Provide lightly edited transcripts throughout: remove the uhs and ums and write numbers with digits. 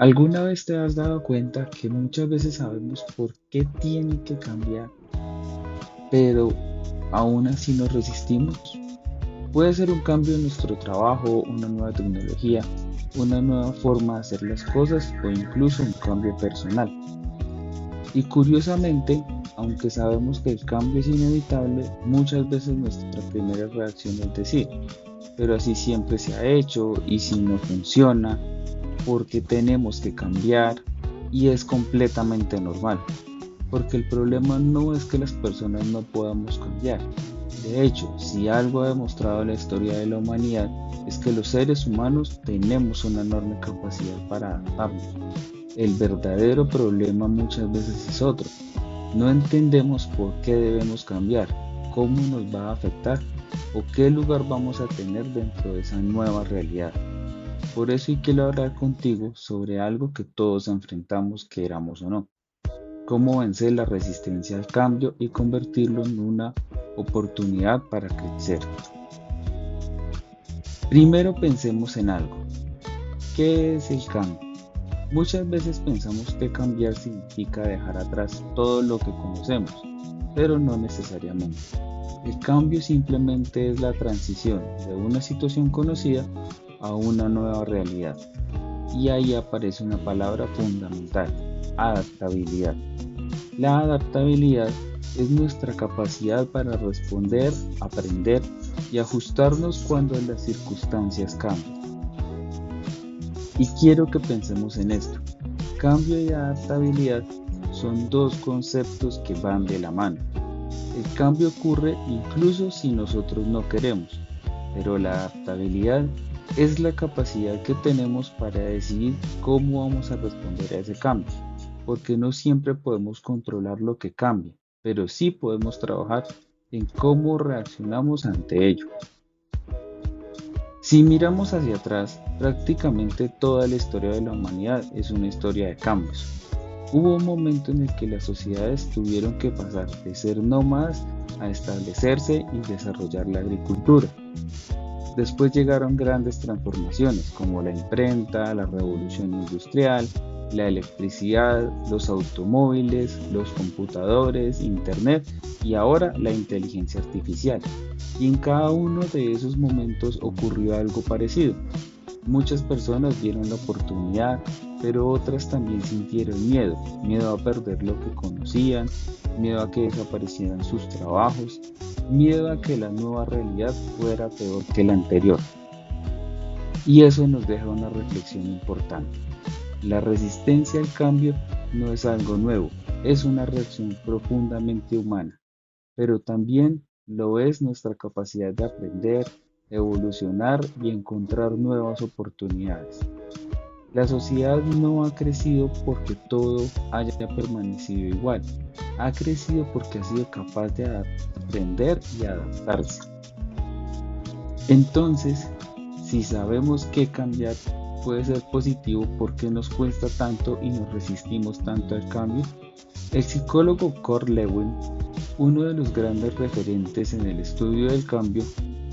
¿Alguna vez te has dado cuenta que muchas veces sabemos por qué tiene que cambiar, pero aún así nos resistimos? Puede ser un cambio en nuestro trabajo, una nueva tecnología, una nueva forma de hacer las cosas o incluso un cambio personal. Y curiosamente, aunque sabemos que el cambio es inevitable, muchas veces nuestra primera reacción es decir, pero así siempre se ha hecho y si no funciona, porque tenemos que cambiar y es completamente normal. Porque el problema no es que las personas no podamos cambiar. De hecho, si algo ha demostrado la historia de la humanidad es que los seres humanos tenemos una enorme capacidad para adaptarnos. El verdadero problema muchas veces es otro. No entendemos por qué debemos cambiar, cómo nos va a afectar o qué lugar vamos a tener dentro de esa nueva realidad. Por eso quiero hablar contigo sobre algo que todos enfrentamos, queramos o no: cómo vencer la resistencia al cambio y convertirlo en una oportunidad para crecer. Primero pensemos en algo. ¿Qué es el cambio? Muchas veces pensamos que cambiar significa dejar atrás todo lo que conocemos, pero no necesariamente. El cambio simplemente es la transición de una situación conocida a una nueva realidad. Y ahí aparece una palabra fundamental: adaptabilidad. La adaptabilidad es nuestra capacidad para responder, aprender y ajustarnos cuando las circunstancias cambian. Y quiero que pensemos en esto. Cambio y adaptabilidad son dos conceptos que van de la mano. El cambio ocurre incluso si nosotros no queremos, pero la adaptabilidad es la capacidad que tenemos para decidir cómo vamos a responder a ese cambio, porque no siempre podemos controlar lo que cambia, pero sí podemos trabajar en cómo reaccionamos ante ello. Si miramos hacia atrás, prácticamente toda la historia de la humanidad es una historia de cambios. Hubo un momento en el que las sociedades tuvieron que pasar de ser nómadas a establecerse y desarrollar la agricultura. Después llegaron grandes transformaciones como la imprenta, la revolución industrial, la electricidad, los automóviles, los computadores, internet y ahora la inteligencia artificial. Y en cada uno de esos momentos ocurrió algo parecido. Muchas personas vieron la oportunidad, pero otras también sintieron miedo: miedo a perder lo que conocían, miedo a que desaparecieran sus trabajos, miedo a que la nueva realidad fuera peor que la anterior. Y eso nos deja una reflexión importante. La resistencia al cambio no es algo nuevo, es una reacción profundamente humana, pero también lo es nuestra capacidad de aprender, evolucionar y encontrar nuevas oportunidades. La sociedad no ha crecido porque todo haya permanecido igual, ha crecido porque ha sido capaz de aprender y adaptarse. Entonces, si sabemos que cambiar puede ser positivo, ¿por qué nos cuesta tanto y nos resistimos tanto al cambio? El psicólogo Kurt Lewin, uno de los grandes referentes en el estudio del cambio,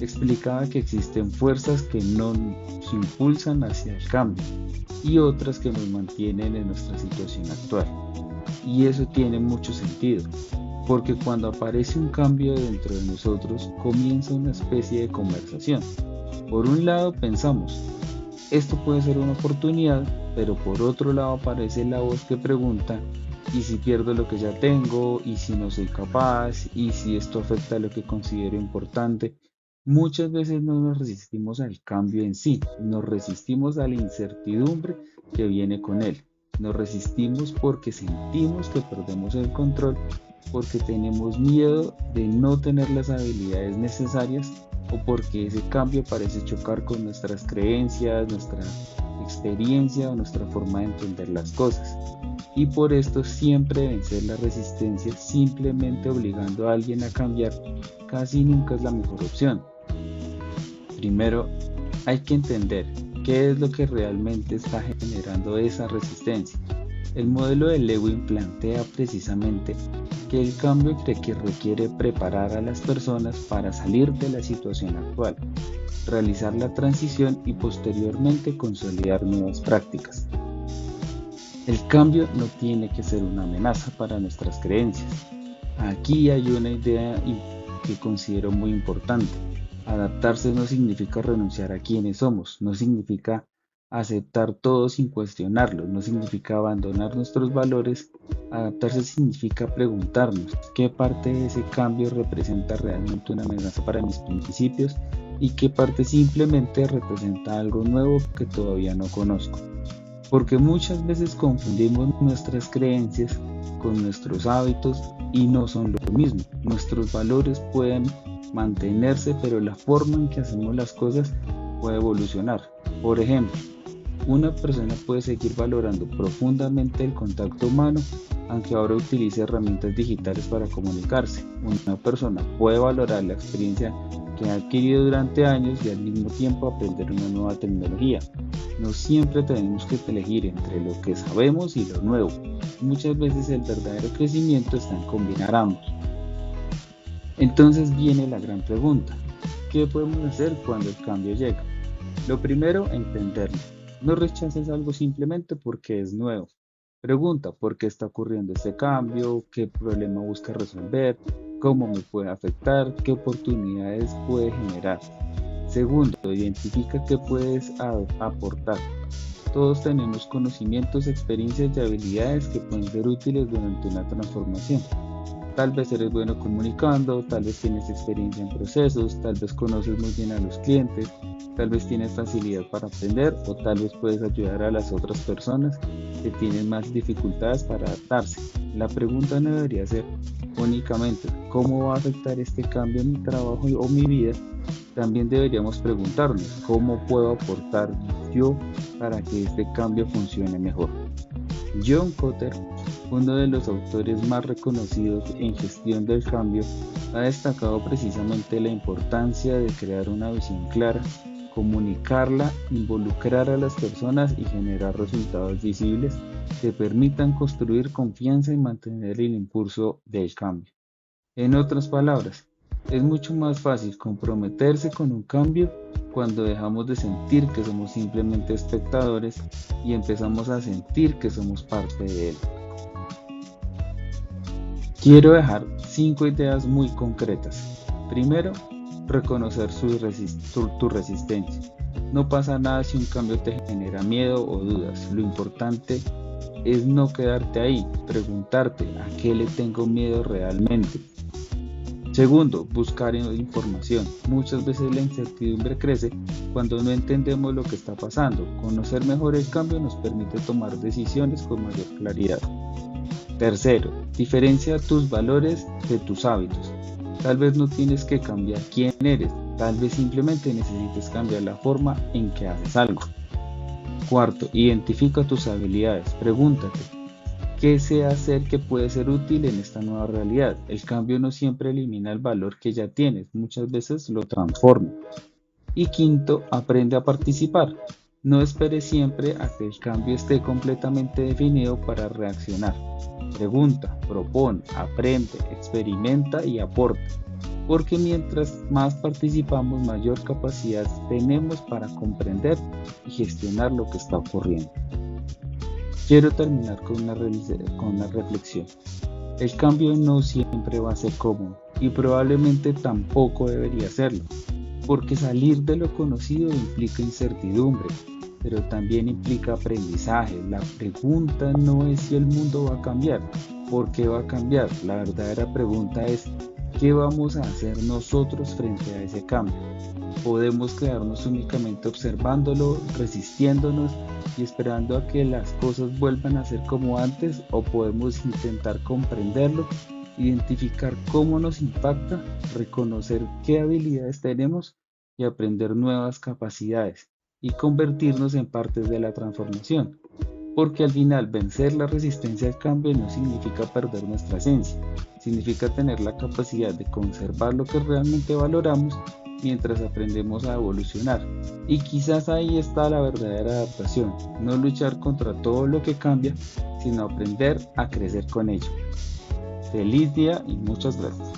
explicaba que existen fuerzas que nos impulsan hacia el cambio y otras que nos mantienen en nuestra situación actual. Y eso tiene mucho sentido, porque cuando aparece un cambio dentro de nosotros comienza una especie de conversación. Por un lado pensamos, esto puede ser una oportunidad, pero por otro lado aparece la voz que pregunta: ¿y si pierdo lo que ya tengo? ¿Y si no soy capaz? ¿Y si esto afecta a lo que considero importante? Muchas veces no nos resistimos al cambio en sí, nos resistimos a la incertidumbre que viene con él. Nos resistimos porque sentimos que perdemos el control, porque tenemos miedo de no tener las habilidades necesarias o porque ese cambio parece chocar con nuestras creencias, nuestra experiencia o nuestra forma de entender las cosas. Y por esto siempre vencer la resistencia simplemente obligando a alguien a cambiar casi nunca es la mejor opción. Primero, hay que entender qué es lo que realmente está generando esa resistencia. El modelo de Lewin plantea precisamente que el cambio cree que requiere preparar a las personas para salir de la situación actual, realizar la transición y posteriormente consolidar nuevas prácticas. El cambio no tiene que ser una amenaza para nuestras creencias. Aquí hay una idea que considero muy importante. Adaptarse no significa renunciar a quienes somos, no significa aceptar todo sin cuestionarlo, no significa abandonar nuestros valores. Adaptarse significa preguntarnos qué parte de ese cambio representa realmente una amenaza para mis principios y qué parte simplemente representa algo nuevo que todavía no conozco. Porque muchas veces confundimos nuestras creencias con nuestros hábitos y no son lo mismo. Nuestros valores pueden mantenerse, pero la forma en que hacemos las cosas puede evolucionar. Por ejemplo, una persona puede seguir valorando profundamente el contacto humano, aunque ahora utilice herramientas digitales para comunicarse. Una persona puede valorar la experiencia que ha adquirido durante años y al mismo tiempo aprender una nueva tecnología. No siempre tenemos que elegir entre lo que sabemos y lo nuevo. Muchas veces el verdadero crecimiento está en combinar ambos. Entonces viene la gran pregunta: ¿qué podemos hacer cuando el cambio llega? Lo primero, entenderlo. No rechaces algo simplemente porque es nuevo. Pregunta por qué está ocurriendo este cambio, qué problema busca resolver, cómo me puede afectar, qué oportunidades puede generar. Segundo, identifica qué puedes aportar. Todos tenemos conocimientos, experiencias y habilidades que pueden ser útiles durante una transformación. Tal vez eres bueno comunicando, tal vez tienes experiencia en procesos, tal vez conoces muy bien a los clientes, tal vez tienes facilidad para aprender o tal vez puedes ayudar a las otras personas que tienen más dificultades para adaptarse. La pregunta no debería ser únicamente ¿cómo va a afectar este cambio en mi trabajo o mi vida? También deberíamos preguntarnos ¿cómo puedo aportar yo para que este cambio funcione mejor? John Kotter, uno de los autores más reconocidos en gestión del cambio, ha destacado precisamente la importancia de crear una visión clara, comunicarla, involucrar a las personas y generar resultados visibles que permitan construir confianza y mantener el impulso del cambio. En otras palabras, es mucho más fácil comprometerse con un cambio cuando dejamos de sentir que somos simplemente espectadores y empezamos a sentir que somos parte de él. Quiero dejar 5 ideas muy concretas. Primero, reconocer tu resistencia. No pasa nada si un cambio te genera miedo o dudas. Lo importante es no quedarte ahí, preguntarte a qué le tengo miedo realmente. Segundo, buscar información. Muchas veces la incertidumbre crece cuando no entendemos lo que está pasando. Conocer mejor el cambio nos permite tomar decisiones con mayor claridad. Tercero, diferencia tus valores de tus hábitos. Tal vez no tienes que cambiar quién eres, tal vez simplemente necesites cambiar la forma en que haces algo. Cuarto, identifica tus habilidades. Pregúntate, ¿qué sé hacer que puede ser útil en esta nueva realidad? El cambio no siempre elimina el valor que ya tienes, muchas veces lo transforma. Y quinto, aprende a participar. No esperes siempre a que el cambio esté completamente definido para reaccionar. Pregunta, propone, aprende, experimenta y aporta. Porque mientras más participamos, mayor capacidad tenemos para comprender y gestionar lo que está ocurriendo. Quiero terminar con una reflexión. El cambio no siempre va a ser cómodo y probablemente tampoco debería serlo, porque salir de lo conocido implica incertidumbre, pero también implica aprendizaje. La pregunta no es si el mundo va a cambiar, ¿por qué va a cambiar? La verdadera pregunta es ¿qué vamos a hacer nosotros frente a ese cambio? Podemos quedarnos únicamente observándolo, resistiéndonos y esperando a que las cosas vuelvan a ser como antes, o podemos intentar comprenderlo, identificar cómo nos impacta, reconocer qué habilidades tenemos y aprender nuevas capacidades y convertirnos en partes de la transformación. Porque al final vencer la resistencia al cambio no significa perder nuestra esencia, significa tener la capacidad de conservar lo que realmente valoramos mientras aprendemos a evolucionar. Y quizás ahí está la verdadera adaptación, no luchar contra todo lo que cambia, sino aprender a crecer con ello. Feliz día y muchas gracias.